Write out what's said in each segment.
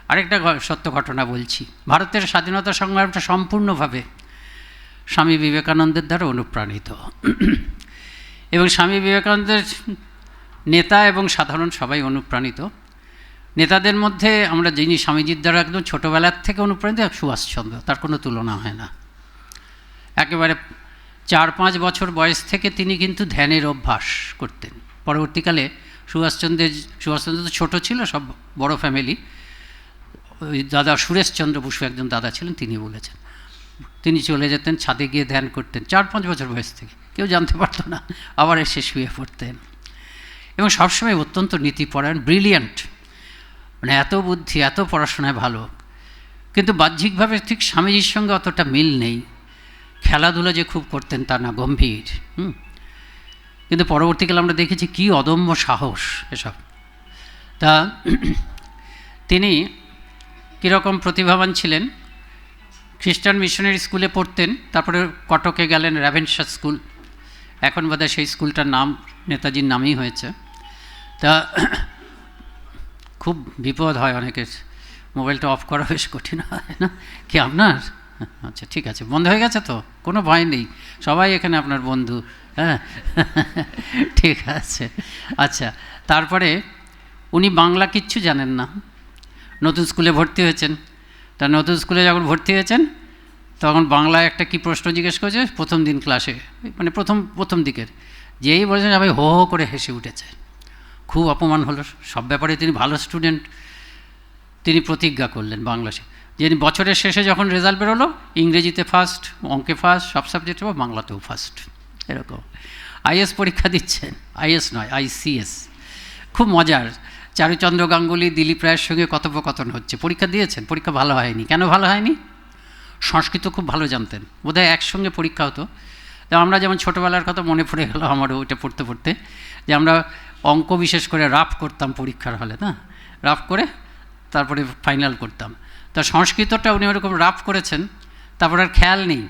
আরেকটা সত্য ঘটনা বলছি। ভারতের স্বাধীনতা সংগ্রামটা সম্পূর্ণভাবে স্বামী বিবেকানন্দের দ্বারা অনুপ্রাণিত, এবং স্বামী বিবেকানন্দের নেতা এবং সাধারণ সবাই অনুপ্রাণিত। নেতাদের মধ্যে আমরা যিনি স্বামীজির দ্বারা একদম ছোটোবেলার থেকে অনুপ্রাণিত, সুভাষচন্দ্র, তার কোনো তুলনা হয় না। একেবারে 4-5 বছর বয়স থেকে তিনি কিন্তু ধ্যানের অভ্যাস করতেন। পরবর্তীকালে সুভাষচন্দ্র তো ছোটো ছিল, সব বড় ফ্যামিলি। ওই দাদা সুরেশচন্দ্র বসু একজন দাদা ছিলেন, তিনি বলেছেন তিনি চলে যেতেন ছাদে গিয়ে ধ্যান করতেন 4-5 বছর বয়স থেকে, কেউ জানতে পারতো না, আবার এসে শুয়ে পড়তেন। এবং সবসময় অত্যন্ত নীতিপরায়ণ, ব্রিলিয়ান্ট, মানে এত বুদ্ধি, এত পড়াশোনায় ভালো, কিন্তু বাহ্যিকভাবে ঠিক স্বামীজির সঙ্গে অতটা মিল নেই। খেলাধুলা যে খুব করতেন তা না, গম্ভীর। কিন্তু পরবর্তীকালে আমরা দেখেছি কী অদম্য সাহস এসব। তা তিনি কীরকম প্রতিভাবান ছিলেন, খ্রিস্টান মিশনারি স্কুলে পড়তেন, তারপরে কটকে গেলেন র্যাভেনশা স্কুল, এখন বোধহয় সেই স্কুলটার নাম নেতাজির নামেই হয়েছে। তা খুব বিপদ হয় অনেকের, মোবাইলটা অফ করা বেশ কঠিন হয় না কি আপনার? আচ্ছা ঠিক আছে, বন্ধ হয়ে গেছে তো, কোনো ভয় নেই, সবাই এখানে আপনার বন্ধু। হ্যাঁ ঠিক আছে। আচ্ছা, তারপরে উনি বাংলা কিচ্ছু জানেন না, নতুন স্কুলে ভর্তি হয়েছেন। তা নতুন স্কুলে যখন ভর্তি হয়েছেন তখন বাংলায় একটা কি প্রশ্ন জিজ্ঞেস করেছে প্রথম দিন ক্লাসে, মানে প্রথম দিকের, যেই বলেছেন সবাই হো হো করে হেসে উঠেছে। খুব অপমান হলো, সব ব্যাপারে তিনি ভালো স্টুডেন্ট। তিনি প্রতিজ্ঞা করলেন বাংলা যে বছরের শেষে যখন রেজাল্ট বেরোলো, ইংরেজিতে ফার্স্ট, অঙ্কে ফার্স্ট, সব সাবজেক্টে, বাংলাতেও ফার্স্ট, এরকম। আইএস পরীক্ষা দিচ্ছেন, আইএস নয় আইসিএস, খুব মজার। চারুচন্দ্র গাঙ্গুলি, দিলীপ রায়ের সঙ্গে কথোপকথন হচ্ছে। পরীক্ষা দিয়েছেন, পরীক্ষা ভালো হয়নি। কেন ভালো হয়নি? সংস্কৃত খুব ভালো জানতেন, বোধহয় একসঙ্গে পরীক্ষা হতো। তো আমরা যেমন ছোটোবেলার কথা মনে পড়ে গেল আমারও, ওইটা পড়তে পড়তে, যে আমরা অঙ্ক বিশেষ করে রাফ করতাম পরীক্ষার হলে, না রাফ করে তারপরে ফাইনাল করতাম। তা সংস্কৃতটা উনি ওরকম রাফ করেছেন, তারপর আর খেয়াল নেই,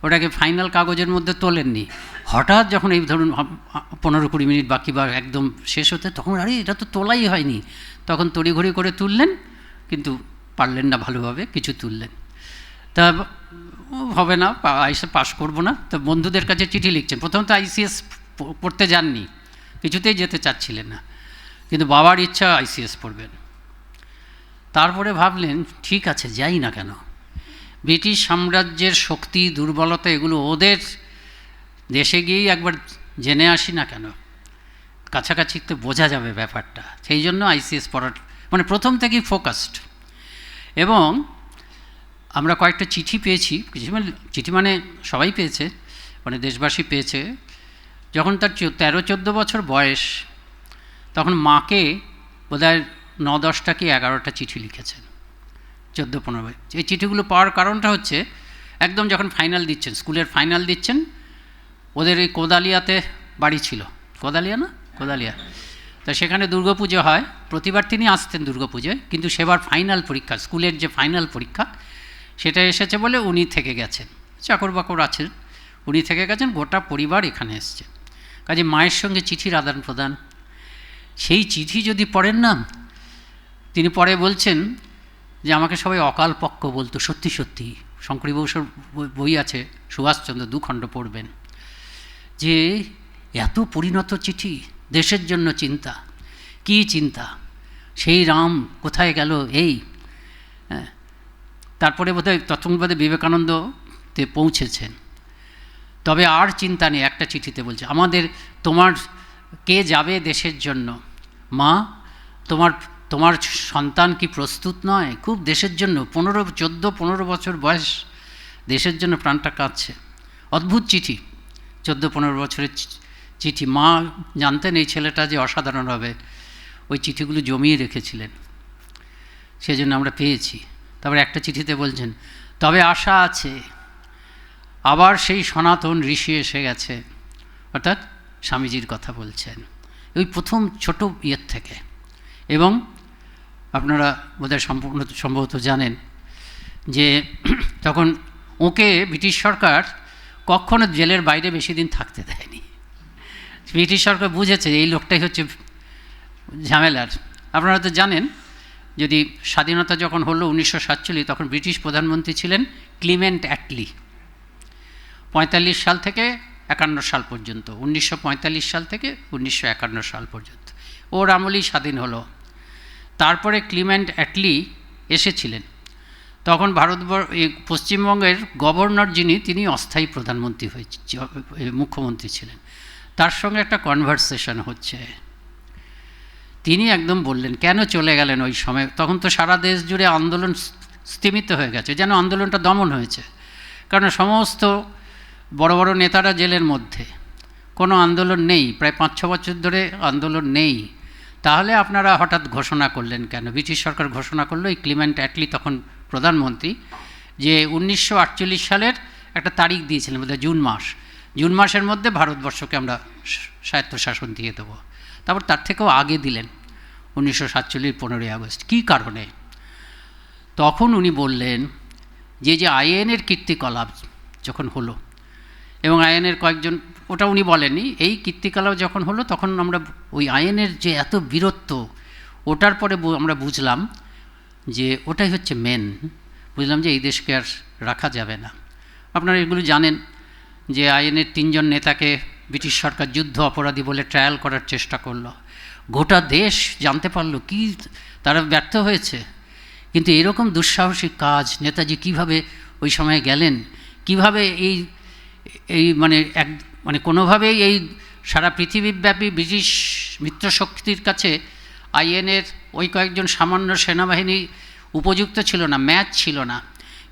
ওটাকে ফাইনাল কাগজের মধ্যে তোলেননি। হঠাৎ যখন এই ধরুন 15-20 মিনিট বাকি বা একদম শেষ হতে, তখন আরে এটা তো তোলাই হয়নি, তখন তড়িঘড়ি করে তুললেন, কিন্তু পারলেন না ভালোভাবে, কিছু তুললেন। তা হবে না, আইসে পাশ করবো না, তো বন্ধুদের কাছে চিঠি লিখছেন। প্রথম তো আইসিএস পড়তে যাননি, কিছুতেই যেতে চাচ্ছিলেন না, কিন্তু বাবার ইচ্ছা আইসিএস পড়বেন। তারপরে ভাবলেন ঠিক আছে, যাই না কেন, ব্রিটিশ সাম্রাজ্যের শক্তি দুর্বলতা এগুলো ওদের দেশে গিয়েই একবার জেনে আসি না কেন, কাছাকাছি তো বোঝা যাবে ব্যাপারটা। সেই জন্য আইসিএস পড়ার মানে প্রথম থেকেই ফোকাসড। এবং আমরা কয়েকটা চিঠি পেয়েছি, চিঠি মানে সবাই পেয়েছে, মানে দেশবাসী পেয়েছে। যখন তার 13-14 বছর বয়স, তখন মাকে বোধহয় 9-10টা কি 11টা চিঠি লিখেছেন, 14-15। এই চিঠিগুলো পাওয়ার কারণটা হচ্ছে, একদম যখন ফাইনাল দিচ্ছেন, স্কুলের ফাইনাল দিচ্ছেন, ওদের এই কোদালিয়াতে বাড়ি ছিল, কোদালিয়া না কোদালিয়া, তা সেখানে দুর্গাপুজো হয়, প্রতিবার তিনি আসতেন দুর্গাপুজোয়, কিন্তু সেবার ফাইনাল পরীক্ষা, স্কুলের যে ফাইনাল পরীক্ষা সেটা এসেছে বলে উনি থেকে গেছেন, চাকর বাকর আছেন, উনি থেকে গেছেন, গোটা পরিবার এখানে এসছে। কাজে মায়ের সঙ্গে চিঠির আদান প্রদান, সেই চিঠি যদি পড়েন না, তিনি পরে বলছেন যে আমাকে সবাই অকাল পক্ষ বলতো, সত্যি সত্যি শঙ্করী বসুর বই আছে, সুভাষচন্দ্র 2 খণ্ড পড়বেন, যে এত পরিণত চিঠি, দেশের জন্য চিন্তা, কি চিন্তা, সেই রাম কোথায় গেল, এই তারপরে বোধহয় তৎসংবাদে বিবেকানন্দতে পৌঁছেছেন। তবে আর চিন্তা নেই, একটা চিঠিতে বলছে তোমার কে যাবে দেশের জন্য, মা তোমার সন্তান কি প্রস্তুত নয় খুব দেশের জন্য, 14-15 বছর বয়স, দেশের জন্য প্রাণটা কাঁদছে। অদ্ভুত চিঠি, 14-15 বছরের চিঠি। মা জানতেন এই ছেলেটা যে অসাধারণ হবে, ওই চিঠিগুলো জমিয়ে রেখেছিলেন, সেজন্য আমরা পেয়েছি। তারপরে একটা চিঠিতে বলছেন, তবে আশা আছে, আবার সেই সনাতন ঋষি এসে গেছে, অর্থাৎ স্বামীজির কথা বলছেন, ওই প্রথম ছোট ইয়ের থেকে। এবং আপনারা বোধহয় সম্ভবত জানেন যে তখন ওকে ব্রিটিশ সরকার কখনো জেলের বাইরে বেশি দিন থাকতে দেয়নি। ব্রিটিশ সরকার বুঝেছে এই লোকটাই হচ্ছে ঝামেলার। আপনারা তো জানেন যদি স্বাধীনতা যখন হলো 1947, তখন ব্রিটিশ প্রধানমন্ত্রী ছিলেন ক্লিমেন্ট অ্যাটলি, 45 সাল থেকে 51 সাল পর্যন্ত, 1945 সাল থেকে 1951 সাল পর্যন্ত ওর আমলেই স্বাধীন হলো। তারপরে ক্লিমেন্ট অ্যাটলি এসেছিলেন, তখন পশ্চিমবঙ্গের গভর্নর যিনি, তিনি অস্থায়ী প্রধানমন্ত্রী মুখ্যমন্ত্রী ছিলেন। তার সঙ্গে একটা কনভারসেশন হচ্ছে, তিনি একদম বললেন কেন চলে গেলেন ওই সময়। তখন তো সারা দেশ জুড়ে আন্দোলন স্তিমিত হয়ে গেছে, যেন আন্দোলনটা দমন হয়েছে, কারণ সমস্ত বড় বড় নেতারা জেলের মধ্যে, কোনো আন্দোলন নেই, প্রায় 5-6 বছর ধরে আন্দোলন নেই। তাহলে আপনারা হঠাৎ ঘোষণা করলেন কেন? ব্রিটিশ সরকার ঘোষণা করলো, এই ক্লিমেন্ট অ্যাটলি তখন প্রধানমন্ত্রী, যে 1948 সালের একটা তারিখ দিয়েছিলেন বোধহয় জুন মাসের মধ্যে ভারতবর্ষকে আমরা স্বায়ত্তশাসন দিয়ে দেবো। তারপর তার থেকেও আগে দিলেন 1947 15ই আগস্ট। কী কারণে? তখন উনি বললেন যে আইএনএর কীর্তিকলাপ যখন হলো, এবং আইএনএর কয়েকজন, ওটা উনি বলেননি, এই কীর্তিকলাপ যখন হলো তখন আমরা ওই আইএনএর যে এত বীরত্ব, ওটার পরে আমরা বুঝলাম যে ওটাই হচ্ছে মেন, বুঝলাম যে এই দেশকে আর রাখা যাবে না। আপনারা এগুলো জানেন যে আইএনএর 3 জন নেতাকে ব্রিটিশ সরকার যুদ্ধ অপরাধী বলে ট্রায়াল করার চেষ্টা করলো, গোটা দেশ জানতে পারলো কি তারা ব্যর্থ হয়েছে। কিন্তু এরকম দুঃসাহসিক কাজ নেতাজি কিভাবে ওই সময় গেলেন, কিভাবে এই মানে কোনোভাবেই এই সারা পৃথিবীব্যাপী ব্রিটিশ মিত্রশক্তির কাছে আইএনএর ওই কয়েকজন সামান্য সেনাবাহিনী উপযুক্ত ছিল না, ম্যাচ ছিল না,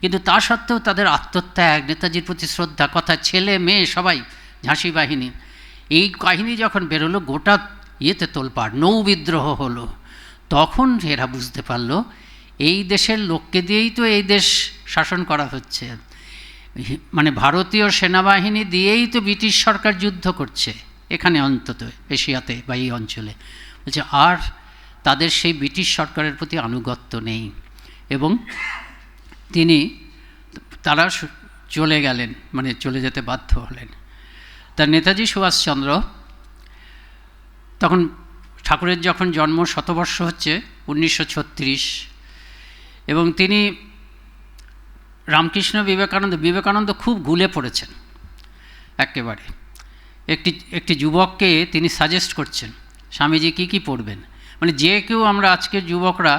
কিন্তু তা সত্ত্বেও তাদের আত্মত্যাগ, নেতাজির প্রতি শ্রদ্ধা, কথা, ছেলে মেয়ে সবাই, ঝাঁসি বাহিনী, এই কাহিনী যখন বেরোলো গোটা ইয়েতে তোলপাড়, নৌ বিদ্রোহ হলো, তখন এরা বুঝতে পারলো এই দেশের লোককে দিয়েই তো এই দেশ শাসন করা হচ্ছে, মানে ভারতীয় সেনাবাহিনী দিয়েই তো ব্রিটিশ সরকার যুদ্ধ করছে এখানে, অন্তত এশিয়াতে বা এই অঞ্চলে। বলছে আর তাদের সেই ব্রিটিশ সরকারের প্রতি আনুগত্য নেই, এবং তারা চলে গেলেন, মানে চলে যেতে বাধ্য হলেন। তার নেতাজি সুভাষচন্দ্র, তখন ঠাকুরের যখন জন্ম, শতবর্ষ হচ্ছে 1936, এবং তিনি রামকৃষ্ণ বিবেকানন্দ খুব গুলে পড়েছেন একেবারে। একটি যুবককে তিনি সাজেস্ট করছেন স্বামীজি কী পড়বেন, মানে যে কেউ আমরা আজকের যুবকরা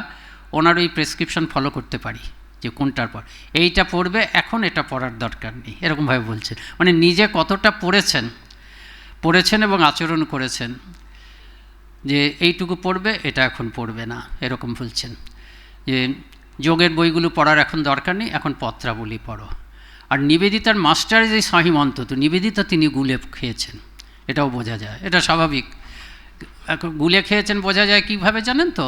ওনার ওই প্রেসক্রিপশন ফলো করতে পারি যে কোনটার পর এইটা পড়বে, এখন এটা পড়ার দরকার নেই, এরকমভাবে বলছেন। মানে নিজে কতটা পড়েছেন এবং আচরণ করেছেন যে এইটুকু পড়বে, এটা এখন পড়বে না, এরকম বলছেন। যে যোগের বইগুলো পড়ার এখন দরকার নেই, এখন পত্রাবলী পড়ো। আর নিবেদিতার মাস্টার যে সাহিমন্ত, তো নিবেদিতা তিনি গুলে খেয়েছেন, এটাও বোঝা যায়, এটা স্বাভাবিক। গুলে খেয়েছেন বোঝা যায় কীভাবে জানেন তো?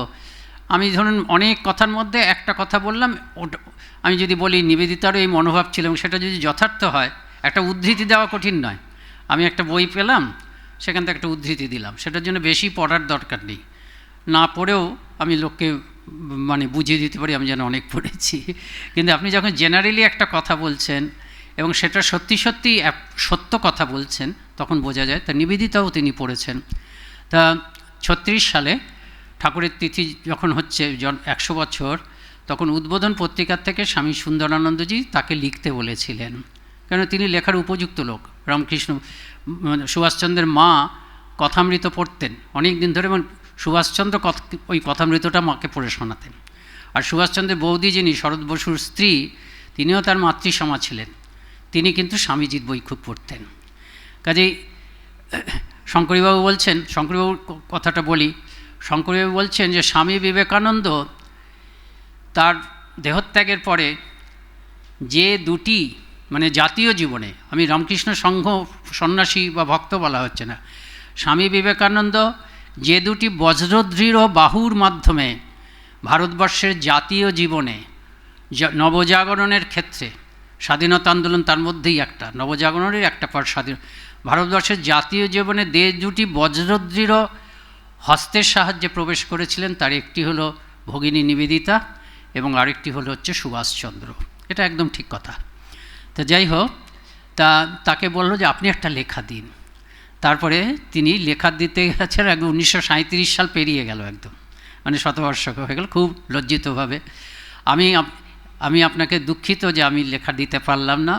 আমি ধরুন অনেক কথার মধ্যে একটা কথা বললাম, ওটা আমি যদি বলি নিবেদিতারও এই মনোভাব ছিল, এবং সেটা যদি যথার্থ হয়, একটা উদ্ধৃতি দেওয়া কঠিন নয়। আমি একটা বই পেলাম, সেখান থেকে একটা উদ্ধৃতি দিলাম, সেটার জন্য বেশি পড়ার দরকার নেই, না পড়েও আমি লোককে মানে বুঝিয়ে দিতে পারি আমি যেন অনেক পড়েছি। কিন্তু আপনি যখন জেনারেলি একটা কথা বলছেন এবং সেটা সত্যি সত্য কথা বলছেন, তখন বোঝা যায়। তা নিবেদিতাও তিনি পড়েছেন। তা 36 সালে ঠাকুরের তিথি যখন হচ্ছে 100 বছর, তখন উদ্বোধন পত্রিকার থেকে স্বামী সুন্দরানন্দজি তাকে লিখতে বলেছিলেন, কেন তিনি লেখার উপযুক্ত লোক। রামকৃষ্ণ সুভাষচন্দ্রের মা কথামৃত পড়তেন অনেক দিন ধরে, এবং সুভাষচন্দ্র ওই কথামৃতটা মাকে পড়ে শোনাতেন। আর সুভাষচন্দ্রের বৌদি যিনি শরৎ বসুর স্ত্রী, তিনিও তার মাতৃসমা ছিলেন, তিনি কিন্তু স্বামীজির বই খুব পড়তেন। কাজেই শঙ্করীবাবু বলছেন, শঙ্করীবাবুর কথাটা বলি, শঙ্করীবাবু বলছেন যে স্বামী বিবেকানন্দ তার দেহত্যাগের পরে যে দুটি, মানে জাতীয় জীবনে, আমি রামকৃষ্ণ সংঘ সন্ন্যাসী বা ভক্ত বলা হচ্ছে না, স্বামী বিবেকানন্দ যে দুটি বজ্রদৃঢ় বাহুর মাধ্যমে ভারতবর্ষের জাতীয় জীবনে নবজাগরণের ক্ষেত্রে, স্বাধীনতা আন্দোলন তার মধ্যেই একটা, নবজাগরণের একটা পার্ট স্বাধীন, ভারতবর্ষের জাতীয় জীবনে যে দুটি বজ্রদৃঢ় হস্তের সাহায্যে প্রবেশ করেছিলেন, তার একটি হলো ভগিনী নিবেদিতা এবং আরেকটি হচ্ছে সুভাষচন্দ্র। এটা একদম ঠিক কথা। তো যাই হোক, তাকে বললো যে আপনি একটা লেখা দিন। তারপরে তিনি লেখা দিতে গেছেন, একদম 1937 সাল পেরিয়ে গেল একদম, মানে শতবর্ষক হয়ে গেল, খুব লজ্জিতভাবে। আমি আপনাকে দুঃখিত যে আমি লেখা দিতে পারলাম না।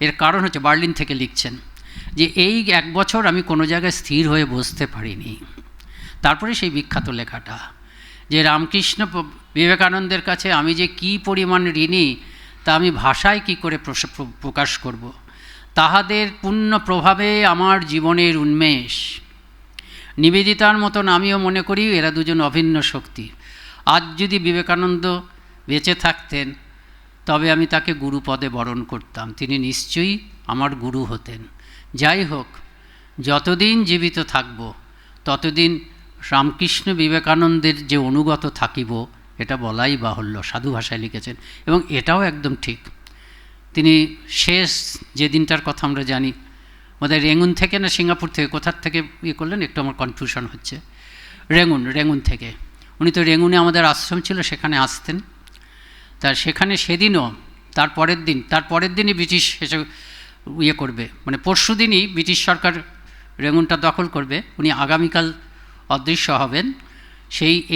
এর কারণ হচ্ছে বার্লিন থেকে লিখছেন যে এই 1 বছর আমি কোনো জায়গায় স্থির হয়ে বসতে পারিনি। তারপরে সেই বিখ্যাত লেখাটা যে রামকৃষ্ণ বিবেকানন্দের কাছে আমি যে কী পরিমাণ ঋণী তা আমি ভাষায় কি করে প্রকাশ করব। তাহাদের পূর্ণ প্রভাবে আমার জীবনের উন্মেষ। নিবেদিতার মতন আমিও মনে করি এরা দুজন অভিন্ন শক্তি। আজ যদি বিবেকানন্দ বেঁচে থাকতেন তবে আমি তাকে গুরুপদে বরণ করতাম, তিনি নিশ্চয়ই আমার গুরু হতেন। যাই হোক, যতদিন জীবিত থাকব ততদিন রামকৃষ্ণ বিবেকানন্দের যে অনুগত থাকিব এটা বলাই বাহুল্য, সাধু ভাষায় লিখেছেন। এবং এটাও একদম ঠিক। তিনি শেষ যে দিনটার কথা আমরা জানি, বোধহয় রেঙ্গুন থেকে না সিঙ্গাপুর থেকে, কোথার থেকে করলেন একটু আমার কনফিউশন হচ্ছে, রেঙ্গুন থেকে। উনি তো রেঙ্গুনে আমাদের আশ্রম ছিল, সেখানে আসতেন। তার সেখানে সেদিনও তার পরের দিনই ব্রিটিশ এসে করবে, মানে পরশু দিনই ব্রিটিশ সরকার রেঙ্গুনটা দখল করবে। উনি আগামীকাল অদৃশ্য হবেন।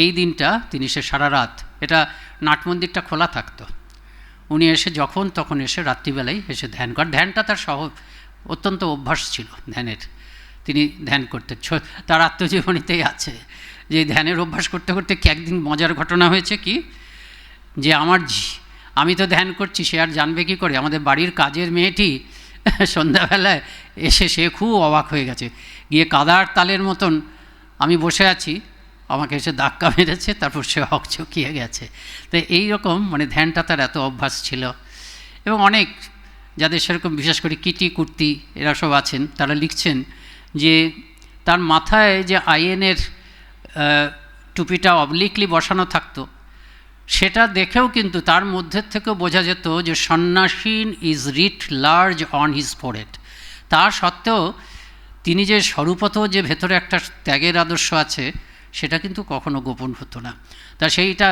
এই দিনটা তিনি সারা রাত, এটা নাট মন্দিরটা খোলা থাকতো, উনি এসে যখন তখন এসে রাত্রিবেলায় এসে ধ্যান করেন। ধ্যানটা তার অত্যন্ত অভ্যাস ছিল ধ্যানের, তিনি ধ্যান করতেন। তার আত্মজীবনীতেই আছে যে ধ্যানের অভ্যাস করতে করতে কি একদিন মজার ঘটনা হয়েছে কি, যে আমি তো ধ্যান করছি, সে আর জানবে কী করে, আমাদের বাড়ির কাজের মেয়েটি সন্ধ্যাবেলায় এসে সে খুব অবাক হয়ে গেছে, গিয়ে কাদার তালের মতন আমি বসে আছি, আমাকে এসে ধাক্কা মেরেছে, তারপর সে হকচকিয়ে গেছে। তো এইরকম মানে ধ্যানটা তার এত অভ্যাস ছিল। এবং অনেক যাদের সেরকম, বিশেষ করে কিটি কুর্তি এরা সব আছেন, তারা লিখছেন যে তার মাথায় যে আইএনের টুপিটা অবলিকলি বসানো থাকতো, সেটা দেখেও কিন্তু তার মধ্যে থেকেও বোঝা যেত যে sannyasin is writ large on his forehead. তা সত্ত্বেও তিনি যে স্বরূপত যে ভেতরে একটা ত্যাগের আদর্শ আছে সেটা কিন্তু কখনো গোপন হতো না। তা সেইটা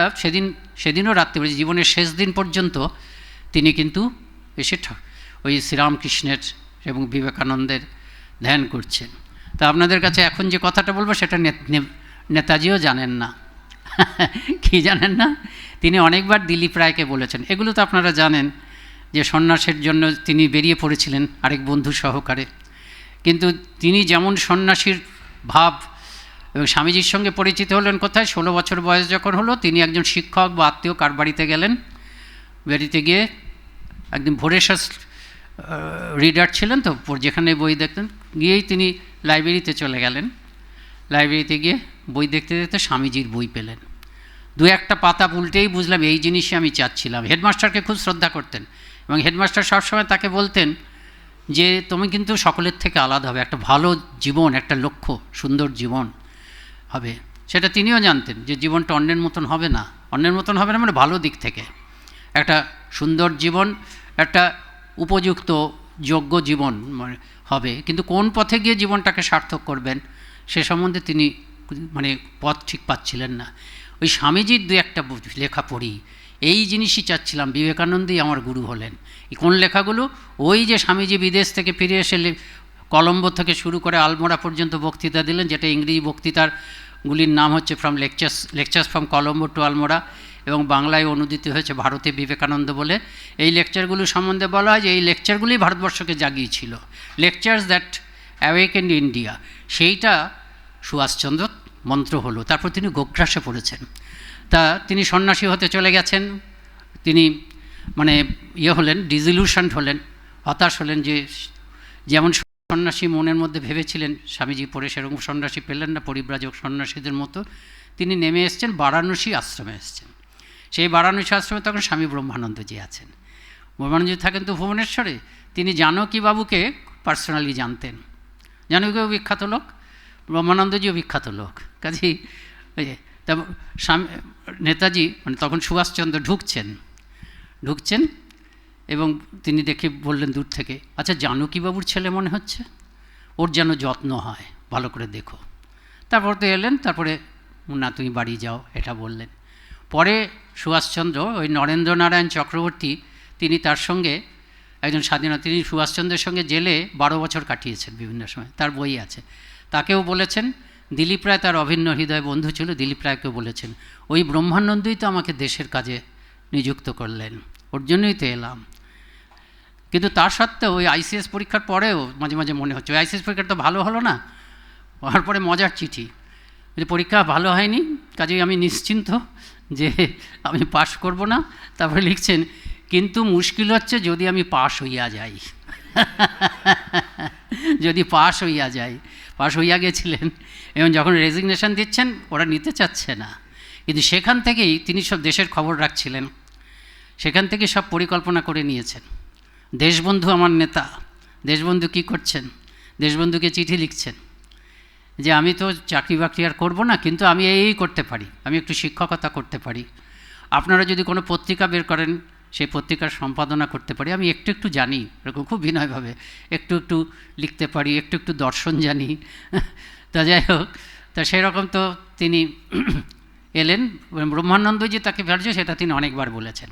সেদিনও রাত্রিবেলা জীবনের শেষ দিন পর্যন্ত তিনি কিন্তু এসে ওই শ্রীরামকৃষ্ণের এবং বিবেকানন্দের ধ্যান করছেন। তা আপনাদের কাছে এখন যে কথাটা বলবো সেটা নেতাজিও জানেন না। কি জানেন না? তিনি অনেকবার দিলীপ রায়কে বলেছেন, এগুলো তো আপনারা জানেন, যে সন্ন্যাসের জন্য তিনি বেরিয়ে পড়েছিলেন আরেক বন্ধু সহকারে। কিন্তু তিনি যেমন সন্ন্যাসীর ভাব এবং স্বামীজির সঙ্গে পরিচিত হলেন কোথায়, 16 বছর বয়স যখন হলো, তিনি একজন শিক্ষক বা আত্মীয় কার বাড়িতে গেলেন, বাড়িতে গিয়ে একদিন ভোরেশাস রিডার ছিলেন তো, যেখানে বই দেখতেন, গিয়েই তিনি লাইব্রেরিতে চলে গেলেন। লাইব্রেরিতে গিয়ে বই দেখতে দেখতে স্বামীজির বই পেলেন। 2-1 পাতা উল্টেই বুঝলাম এই জিনিসই আমি চাচ্ছিলাম। হেডমাস্টারকে খুব শ্রদ্ধা করতেন এবং হেডমাস্টার সবসময় তাকে বলতেন যে তুমি কিন্তু সকলের থেকে আলাদা হবে, একটা ভালো জীবন, একটা লক্ষ্য, সুন্দর জীবন হবে। সেটা তিনিও জানতেন যে জীবনটা অন্যের মতন হবে না, মানে ভালো দিক থেকে একটা সুন্দর জীবন, একটা উপযুক্ত যোগ্য জীবন হবে। কিন্তু কোন পথে গিয়ে জীবনটাকে সার্থক করবেন সে সম্বন্ধে তিনি মানে পথ ঠিক পাচ্ছিলেন না। ওই স্বামীজির 2-1 লেখা পড়ি, এই জিনিসই চাচ্ছিলাম, বিবেকানন্দই আমার গুরু হলেন। কোন লেখাগুলো? ওই যে স্বামীজি বিদেশ থেকে ফিরে এসে কলম্বো থেকে শুরু করে আলমোড়া পর্যন্ত বক্তৃতা দিলেন, যেটা ইংরেজি বক্তৃতাগুলির নাম হচ্ছে lectures from Colombo to Almora, এবং বাংলায় অনুদিত হয়েছে ভারতে বিবেকানন্দ বলে। এই লেকচারগুলো সম্বন্ধে বলা হয় যে এই লেকচারগুলি ভারতবর্ষকে জাগিয়েছিল, লেকচার্স দ্যাট অ্যাওয়েকেন্ড ইন্ডিয়া। সেইটা সুভাষচন্দ্র মন্ত্র হলো। তারপর তিনি গোগ্রাসে পড়েছেন। তা তিনি সন্ন্যাসী হতে চলে গেছেন। তিনি মানে হলেন, ডিজিলিউশনড হলেন, হতাশ হলেন, যে যেমন সন্ন্যাসী মনের মধ্যে ভেবেছিলেন স্বামীজি পড়ে, সেরকম সন্ন্যাসী পেলেন না, পরিব্রাজক সন্ন্যাসীদের মতো। তিনি নেমে এসছেন, বারাণসী আশ্রমে এসছেন। সেই বারাণসী আশ্রমে তখন স্বামী ব্রহ্মানন্দজি আছেন। ব্রহ্মানন্দজি থাকেন তো ভুবনেশ্বরে। তিনি জানকীবাবুকে পার্সোনালি জানতেন। জানকীবাবু বিখ্যাত লোক, ব্রহ্মানন্দজিও বিখ্যাত লোক। কাজেই তা নেতাজি মানে তখন সুভাষচন্দ্র ঢুকছেন এবং তিনি দেখে বললেন দূর থেকে, আচ্ছা জানকীবাবুর ছেলে মনে হচ্ছে, ওর যেন যত্ন হয়, ভালো করে দেখো। তারপর তো এলেন, তারপরে না তুমি বাড়ি যাও এটা বললেন। পরে সুভাষচন্দ্র, ওই নরেন্দ্রনারায়ণ চক্রবর্তী, তিনি তার সঙ্গে একজন স্বাধীনতা, তিনি সুভাষচন্দ্রের সঙ্গে জেলে 12 বছর কাটিয়েছেন বিভিন্ন সময়, তার বই আছে। তাকেও বলেছেন দিলীপ রায় তার অভিন্ন হৃদয় বন্ধু ছিল, দিলীপ রায়কে বলেছেন, ওই ব্রহ্মানন্দই তো আমাকে দেশের কাজে নিযুক্ত করলেন, ওর জন্যই তো এলাম। কিন্তু তার সত্ত্বেও ওই আইসিএস পরীক্ষার পরেও মাঝে মাঝে মনে হচ্ছে, ওই আইসিএস পরীক্ষাটা তো ভালো হলো না, হওয়ার পরে মজার চিঠি যে পরীক্ষা ভালো হয়নি, কাজেই আমি নিশ্চিন্ত যে আমি পাশ করব না। তারপরে লিখছেন, কিন্তু মুশকিল হচ্ছে যদি আমি পাশ হইয়া যাই। যদি পাশ হইয়া যাই, পাশ হইয়া গেছিলেন এবং যখন রেজিগনেশন দিচ্ছেন ওরা নিতে চাচ্ছে না, কিন্তু সেখান থেকেই তিনি সব দেশের খবর রাখছিলেন, সেখান থেকে সব পরিকল্পনা করে নিয়েছেন। দেশবন্ধু আমার নেতা, দেশবন্ধু কী করছেন, দেশবন্ধুকে চিঠি লিখছেন যে আমি তো চাকরি বাকরি আর করবো না, কিন্তু আমি এই করতে পারি, আমি একটু শিক্ষকতা করতে পারি, আপনারা যদি কোনো পত্রিকা বের করেন সেই পত্রিকার সম্পাদনা করতে পারি, আমি একটু একটু জানি, এরকম খুব বিনয়ভাবে একটু একটু লিখতে পারি, একটু একটু দর্শন জানি। তা যাই হোক, তা সেরকম তো তিনি এলেন, ব্রহ্মানন্দজি তাকে ভার্য সেটা তিনি অনেকবার বলেছেন।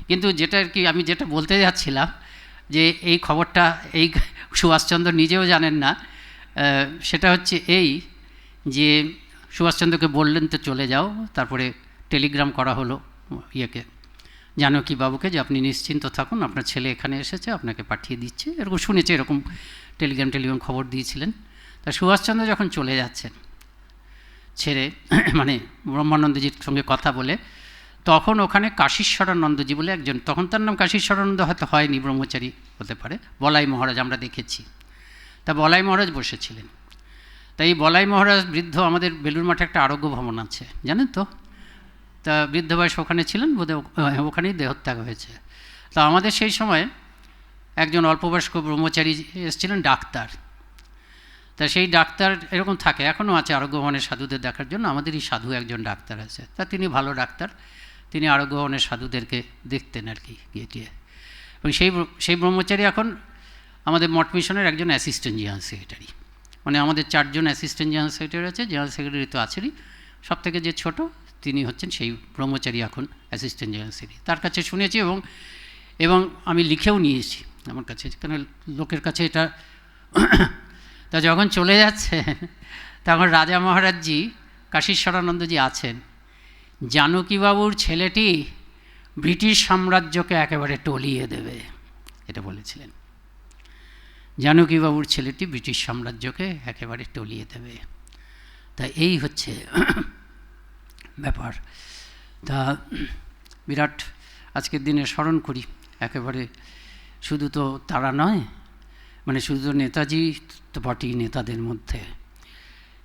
কিন্তু যেটা আর কি আমি যেটা বলতে যাচ্ছিলাম, যে এই খবরটা এই সুভাষচন্দ্র নিজেও জানেন না, সেটা হচ্ছে এই যে সুভাষচন্দ্রকে বললেন তো চলে যাও, তারপরে টেলিগ্রাম করা হলো ইয়েকে, জানকী বাবুকে, যে আপনি নিশ্চিন্ত থাকুন, আপনার ছেলে এখানে এসেছে, আপনাকে পাঠিয়ে দিচ্ছে, এরকম শুনেছে, এরকম টেলিগ্রাম খবর দিয়েছিলেন। তা সুভাষচন্দ্র যখন চলে যাচ্ছেন ছেড়ে, মানে ব্রহ্মানন্দজির সঙ্গে কথা বলে, তখন ওখানে কাশীশ্বরানন্দজি বলে একজন, তখন তার নাম কাশীশ্বরানন্দ হয়তো হয়নি, ব্রহ্মচারী হতে পারে, বলাই মহারাজ আমরা দেখেছি, তা বলাই মহারাজ বসেছিলেন। তাই এই বলাই মহারাজ বৃদ্ধ, আমাদের বেলুড় মাঠে একটা আরোগ্য ভবন আছে জানেন তো, তা বৃদ্ধ বয়স ওখানে ছিলেন, বোধহয় ওখানেই দেহত্যাগ হয়েছে। তা আমাদের সেই সময় একজন অল্পবয়স্ক ব্রহ্মচারী এসেছিলেন, ডাক্তার। তা সেই ডাক্তার এরকম থাকে, এখনও আছে আরোগ্য ভবনের সাধুদের দেখার জন্য, আমাদেরই সাধু একজন ডাক্তার আছে, তা তিনি ভালো ডাক্তার, তিনি আরোগ্য ভবনের সাধুদেরকে দেখতেন আর কি গিয়ে। এবং সেই ব্রহ্মচারী এখন আমাদের মঠ মিশনের একজন অ্যাসিস্ট্যান্ট জেনারেল সেক্রেটারি, মানে আমাদের 4 জন অ্যাসিস্ট্যান্ট জেনারেল সেক্রেটারি আছে, জেনারেল সেক্রেটারি তো আছেনই, সব থেকে যে ছোট তিনি হচ্ছেন সেই ব্রহ্মচারী এখন অ্যাসিস্ট্যান্ট জেনারেল সেক্রেটারি। তার কাছে শুনেছি এবং আমি লিখেও নিয়েছি আমার কাছে, কেন লোকের কাছে এটা। তা যখন চলে যাচ্ছে তখন রাজা মহারাজজি, কাশীশ্বরানন্দজি আছেন, জানকীবাবুর ছেলেটি ব্রিটিশ সাম্রাজ্যকে একেবারে টলিয়ে দেবে, এটা বলেছিলেন। জানকীবাবুর ছেলেটি ব্রিটিশ সাম্রাজ্যকে একেবারে টলিয়ে দেবে। তা এই হচ্ছে ব্যাপার। তা বিরাট আজকের দিনে স্মরণ করি, একেবারে শুধু তো তারা নয়, মানে শুধু নেতাজি তো বটেই নেতাদের মধ্যে,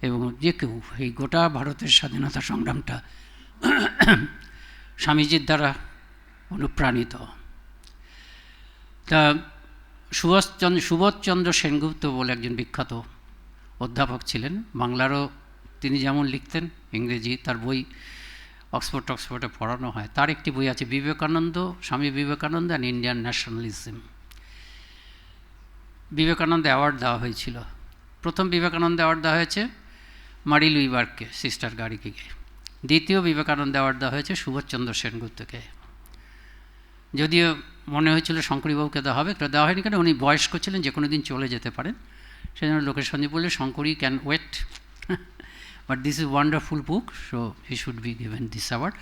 এবং যে কেউ এই গোটা ভারতের স্বাধীনতা সংগ্রামটা স্বামীজির দ্বারা অনুপ্রাণিত। তা সুবোধচন্দ্র সেনগুপ্ত বলে একজন বিখ্যাত অধ্যাপক ছিলেন, বাংলারও তিনি যেমন লিখতেন, ইংরেজি, তার বই অক্সফোর্ডে পড়ানো হয়। তার একটি বই আছে, Vivekananda, Swami Vivekananda and Indian nationalism. Vivekananda award দেওয়া হয়েছিল, প্রথম বিবেকানন্দ অ্যাওয়ার্ড দেওয়া হয়েছে মারি লুইবার্গকে, সিস্টার গার্গীকে। দ্বিতীয় বিবেকানন্দ অ্যাওয়ার্ড দেওয়া হয়েছে সুবোধচন্দ্র সেনগুপ্তকে। যদিও মনে হয়েছিল শঙ্করীবাবুকে দেওয়া হবে, কেউ দেওয়া হয়নি, কেন উনি বয়স্ক ছিলেন, যে কোনো দিন চলে যেতে পারেন, সেই জন্য লোকের সঞ্জীব বললে Shankari can wait, but this is wonderful book, so he should be given this award.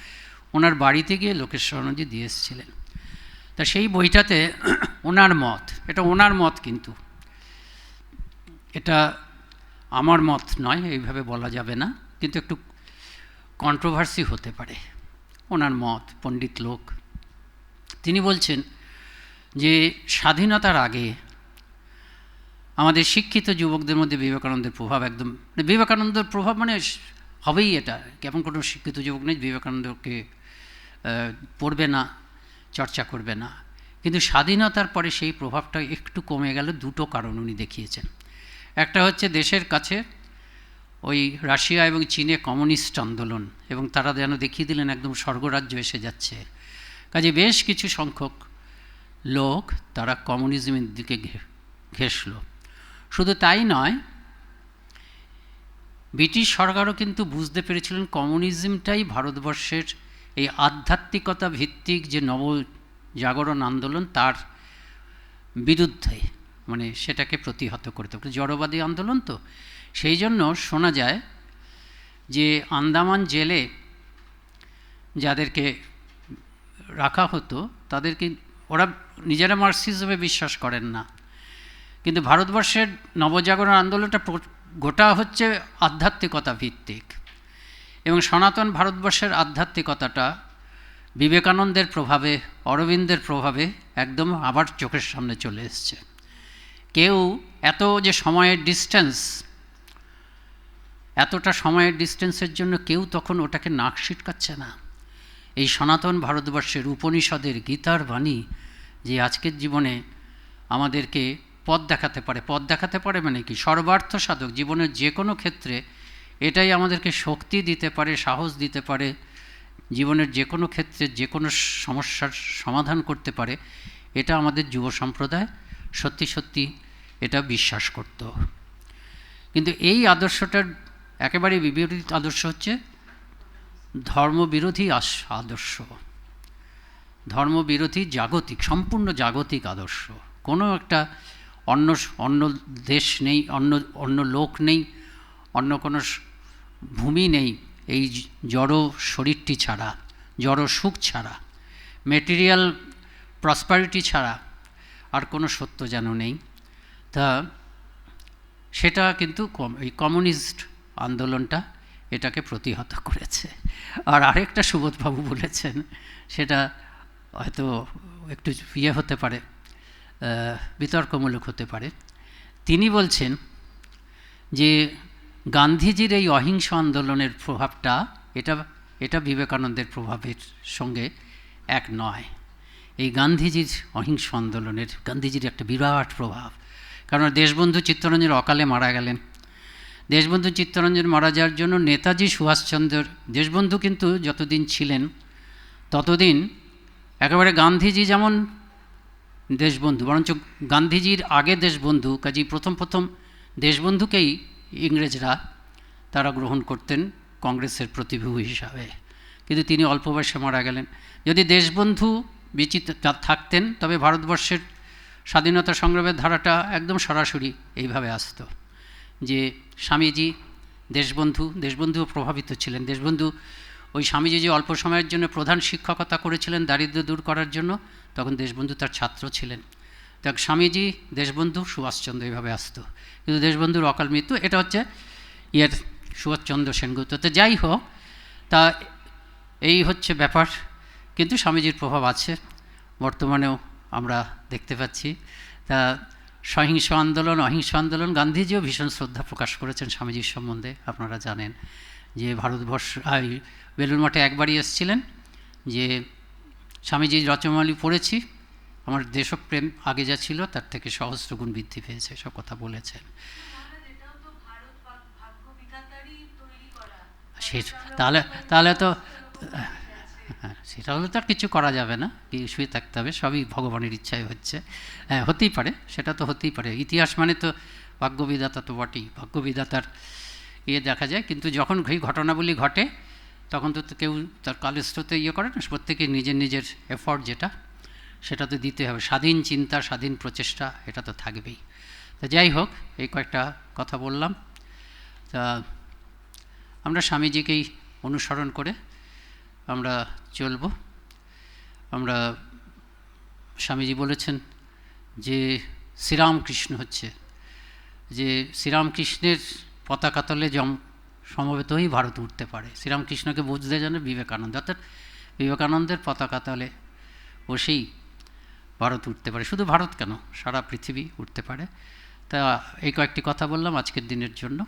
ওনার বাড়িতে গিয়ে লোকেশ্বরানন্দজি দিয়ে এসেছিলেন। তা সেই বইটাতে ওনার মত, এটা ওনার মত, কিন্তু এটা আমার মত নয়, এইভাবে বলা যাবে না, কিন্তু একটু কন্ট্রোভার্সি হতে পারে। ওনার মত, পণ্ডিত লোক, তিনি বলছেন যে স্বাধীনতার আগে আমাদের শিক্ষিত যুবকদের মধ্যে বিবেকানন্দের প্রভাব একদম, বিবেকানন্দের প্রভাব মানে হবেই, এটা কেমন কোনো শিক্ষিত যুবক নেই বিবেকানন্দকে পড়বে না, চর্চা করবে না। কিন্তু স্বাধীনতার পরে সেই প্রভাবটা একটু কমে গেল, দুটো কারণ উনি দেখিয়েছেন। একটা হচ্ছে দেশের কাছে ওই রাশিয়া এবং চীনে কমিউনিস্ট আন্দোলন, এবং তারা যেন দেখিয়ে দিলেন একদম স্বর্গরাজ্য এসে যাচ্ছে, কাজে বেশ কিছু সংখ্যক লোক তারা কমিউনিজমের দিকে ঘেঁষল। শুধু তাই নয়, ব্রিটিশ সরকারও কিন্তু বুঝতে পেরেছিলেন কমিউনিজমটাই ভারতবর্ষের এই আধ্যাত্মিকতা ভিত্তিক যে নবজাগরণ আন্দোলন, তার বিরুদ্ধে, মানে সেটাকে প্রতিহত করতে হবে, জড়বাদী আন্দোলন। তো সেই জন্য শোনা যায় যে আন্দামান জেলে যাদেরকে রাখা হতো তাদেরকে ওরা নিজেরা মার্কসিজমে বিশ্বাস করেন না, কিন্তু ভারতবর্ষের নবজাগরণ আন্দোলনটা গোটা হচ্ছে আধ্যাত্মিকতা ভিত্তিক, এবং সনাতন ভারতবর্ষের আধ্যাত্মিকতাটা বিবেকানন্দের প্রভাবে, অরবিন্দের প্রভাবে একদম আবার চোখের সামনে চলে এসছে। কেউ এত যে সময়ের ডিস্টেন্স, এতটা সময়ের ডিস্টেন্সের জন্য কেউ তখন ওটাকে নাক সিটকাচ্ছে না। এই সনাতন ভারতবর্ষের উপনিষদের গীতার বাণী যে আজকের জীবনে আমাদেরকে পথ দেখাতে পারে, পথ দেখাতে পারে মানে কি, সর্বার্থ সাধক জীবনের যে কোনো ক্ষেত্রে এটাই আমাদেরকে শক্তি দিতে পারে, সাহস দিতে পারে, জীবনের যে কোনো ক্ষেত্রে যে কোনো সমস্যার সমাধান করতে পারে, এটা আমাদের যুব সম্প্রদায় সত্যি সত্যি এটা বিশ্বাস করত। কিন্তু এই আদর্শটার একেবারে বিপরীত আদর্শ হচ্ছে ধর্মবিরোধী আদর্শ, ধর্মবিরোধী জাগতিক, সম্পূর্ণ জাগতিক আদর্শ। কোনো একটা অন্য দেশ নেই, অন্য লোক নেই, অন্য কোনো ভূমি নেই এই জড় শরীরটি ছাড়া, জড় সুখ ছাড়া, মেটেরিয়াল প্রসপারিটি ছাড়া আর কোনো সত্য যেন নেই। তা সেটা কিন্তু এই কমিউনিস্ট আন্দোলনটা এটাকে প্রতিহত করেছে। আর আরেকটা সুবোধবাবু বলেছেন, সেটা হয়তো একটু হতে পারে, বিতর্কমূলক হতে পারে। তিনি বলছেন যে গান্ধীজির এই অহিংস আন্দোলনের প্রভাবটা এটা বিবেকানন্দের প্রভাবের সঙ্গে এক নয়। এই গান্ধীজির অহিংস আন্দোলনের গান্ধীজির একটা বিরাট প্রভাব, কারণ দেশবন্ধু চিত্তরঞ্জন অকালে মারা গেলেন। দেশবন্ধু চিত্তরঞ্জন মারা যাওয়ার জন্য নেতাজি সুভাষচন্দ্র, দেশবন্ধু কিন্তু যতদিন ছিলেন ততদিন একেবারে গান্ধীজি যেমন দেশবন্ধু, বরঞ্চ গান্ধীজির আগে দেশবন্ধু, কাজেই প্রথম দেশবন্ধুকেই ইংরেজরা তারা গ্রহণ করতেন কংগ্রেসের প্রতিভূ হিসাবে, কিন্তু তিনি অল্প বয়সে মারা গেলেন। যদি দেশবন্ধু থাকতেন তবে ভারতবর্ষের স্বাধীনতা সংগ্রামের ধারাটা একদম সরাসরি এইভাবে আসতো যে স্বামীজি দেশবন্ধুও প্রভাবিত ছিলেন। দেশবন্ধু ওই স্বামীজি যে অল্প সময়ের জন্য প্রধান শিক্ষকতা করেছিলেন দারিদ্র্য দূর করার জন্য, তখন দেশবন্ধু তার ছাত্র ছিলেন। দেখ স্বামীজি, দেশবন্ধু, সুভাষচন্দ্র এইভাবে আসতো, কিন্তু দেশবন্ধুর অকাল মৃত্যু, এটা হচ্ছে সুভাষচন্দ্র সেনগুপ্ত। তো যাই হোক, তা এই হচ্ছে ব্যাপার। কিন্তু স্বামীজির প্রভাব আছে, বর্তমানেও আমরা দেখতে পাচ্ছি। তা সহিংস আন্দোলন, অহিংস আন্দোলন, গান্ধীজিও ভীষণ শ্রদ্ধা প্রকাশ করেছেন স্বামীজির সম্বন্ধে। আপনারা জানেন যে ভারতবর্ষ বেলুড় মঠে একবারই এসেছিলেন, যে স্বামীজির রচনাবলী পড়েছি, আমার দেশপ্রেম আগে যা ছিল তার থেকে সহস্রগুণ বৃদ্ধি পেয়েছে, সব কথা বলেছেন। তাহলে তো হ্যাঁ, সেটা হলে তো আর কিছু করা যাবে না, কি শুয়ে থাকতে হবে, সবই ভগবানের ইচ্ছায় হচ্ছে। হ্যাঁ, হতেই পারে, সেটা তো হতেই পারে। ইতিহাস মানে তো ভাগ্যবিধাতা তো বটেই, ভাগ্যবিধাতার দেখা যায়। কিন্তু যখন এই ঘটনাবলী ঘটে তখন তো কেউ তার কালস্রোতে করে না, প্রত্যেকে নিজের এফর্ট যেটা সেটা তো দিতে হবে, স্বাধীন চিন্তা, স্বাধীন প্রচেষ্টা, এটা তো থাকবেই। তা যাই হোক, এই কয়েকটা কথা বললাম। তা আমরা স্বামীজিকেই অনুসরণ করে আমরা চলব। আমরা স্বামীজি বলেছেন যে শ্রীরামকৃষ্ণ হচ্ছে, যে শ্রীরামকৃষ্ণের পতাকা তলে সমবেতই ভারত উঠতে পারে। শ্রীরামকৃষ্ণকে বুঝতে জানে বিবেকানন্দ, অর্থাৎ বিবেকানন্দের পতাকা তলে বসেই ভারত উঠতে পারে। শুধু ভারত কেন, সারা পৃথিবী উঠতে পারে। তা এই কয়েকটি কথা বললাম আজকের দিনের জন্য।